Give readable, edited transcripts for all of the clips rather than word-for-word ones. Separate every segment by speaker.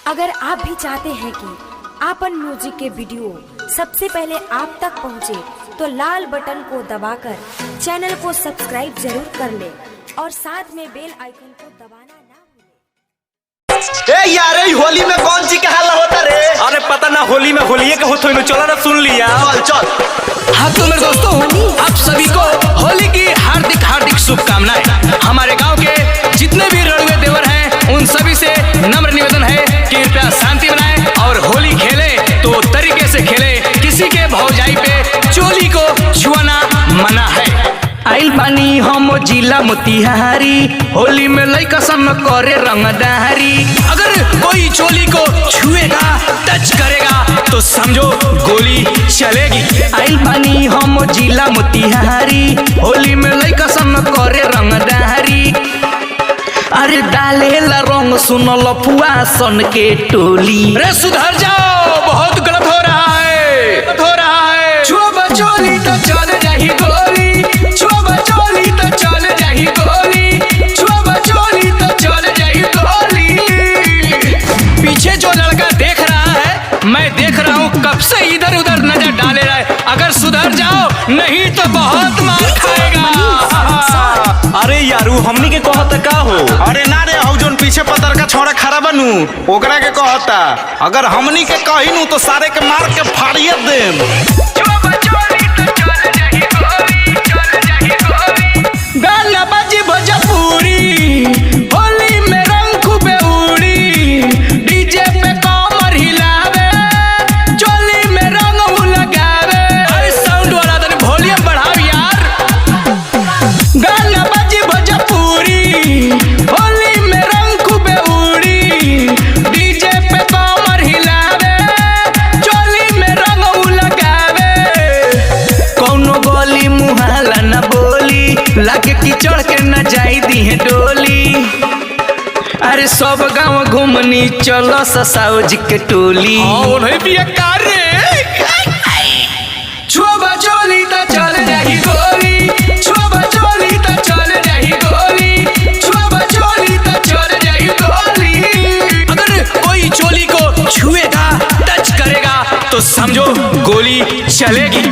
Speaker 1: अगर आप भी चाहते हैं कि आपन म्यूजिक के वीडियो सबसे पहले आप तक पहुंचे, तो लाल बटन को दबाकर चैनल को सब्सक्राइब जरूर कर ले और साथ में बेल आइकन को दबाना ना भूलें।
Speaker 2: ए यार होली में कौन सी हल्ला होता रे?
Speaker 3: अरे पता ना, होली में होलिये का होता है, चला ना सुन लिया।
Speaker 2: चल चल।
Speaker 4: हाँ तो मेरे दोस्तों, आप सभी को होली की हार्दिक हार्दिक शुभकामनाएं। हमारे गांव के जितने भी रणवे देवर हैं, उन सभी से नम्र निवेदन है कि कृपया शांति बनाएं और होली खेले तो तरीके से खेले। किसी के भौजाई पे चोली को छुआना मना है। आइल बानी हम जिला मोतिहारी, होली में लइका सन करे रंगदारी। अगर कोई चोली को छुएगा, टच करेगा तो समझो गोली चलेगी। आइल बानी हम जिला मोतिहारी, होली में लइका सन करे रंगदारी। अरे डालेला रंग सुनल फुआ सन के टोली। अरे सुधर जाओ, बहुत गलत हो रहा है, गलत हो रहा है। छुआ चोली तो चल जाही गोली, छुआ चोली तो चल जाही गोली, छुआ चोली तो चल जाही गोली। पीछे जो लड़का देख रहा है, मैं देख रहा हूँ, कब से इधर उधर नजर डाले रहा है। अगर सुधर जाओ, नहीं तो बहुत मार खाएगा।
Speaker 3: अरे यारू हमनी के कहता का हो?
Speaker 2: अरे ना रे, हौ जोन पीछे पतर का छोड़ा खड़ा बनू ओकरा के कहता। अगर हमनी के कहिनू तो सारे के मार के फाड़िए देम।
Speaker 4: गाना बाजी भोजपुरी, होली में रंग खूबे उड़ी, डीजे पे कमर हिलावे, चोली में रंग लगावे। अरे साउंड वाला तनी वॉल्यूम बढ़ाओ यार। गाना बाजी भोजपुरी, होली में रंग खूबे उड़ी, डीजे पे कमर हिलावे, चोली में रंग लगावे। कौनो गोली मुहाला न बोली, लागे कीचड़ के न जाई दी है डोली। अरे सब गांव घूमनी चलो ससाओ जी के टोली। नहीं पिया रे, छुआ चोली तो चल जाही गोली, छुआ चोली तो चल जाही गोली, छुआ चोली तो चल जाही गोली। अगर कोई चोली को छुएगा, टच करेगा तो समझो गोली चलेगी।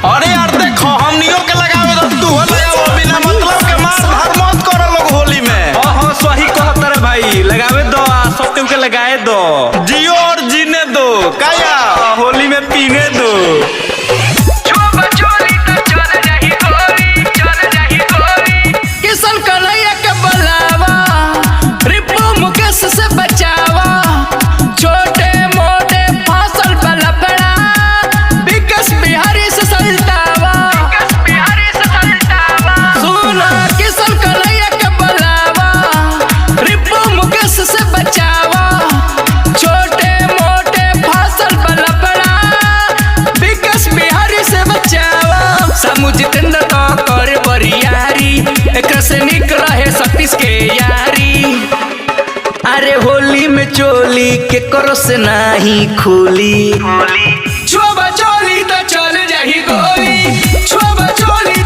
Speaker 2: अरे यार देखो, हमनियों के लगावे तो तू लगाओ, बिना मतलब के मार धार मत करो लोग होली में।
Speaker 3: हाँ सही कहता रे भाई, लगावे दो, सब के लगाए दो,
Speaker 2: जियो और जीने दो काया,
Speaker 3: होली में पीने दो।
Speaker 4: किशन कन्हैया के बुलावा, रिपू मुकेश से बचावा, छोटे मोटे फसल पे लफड़ा, विकास बिहारी से सल्टावा। सुना किशन कन्हैया के बुलावा, रिपू मुकेश से बचावा, छोटे मोटे फसल पे लफड़ा, विकास बिहारी से बचावा। समूह जितेंद्र तो करे बरियारी, एक से निक रहे सतीश के यारी। अरे होली में चोली के करो से नहीं खुली, छुआ चोली तो चल जाही गोली, छुआ चोली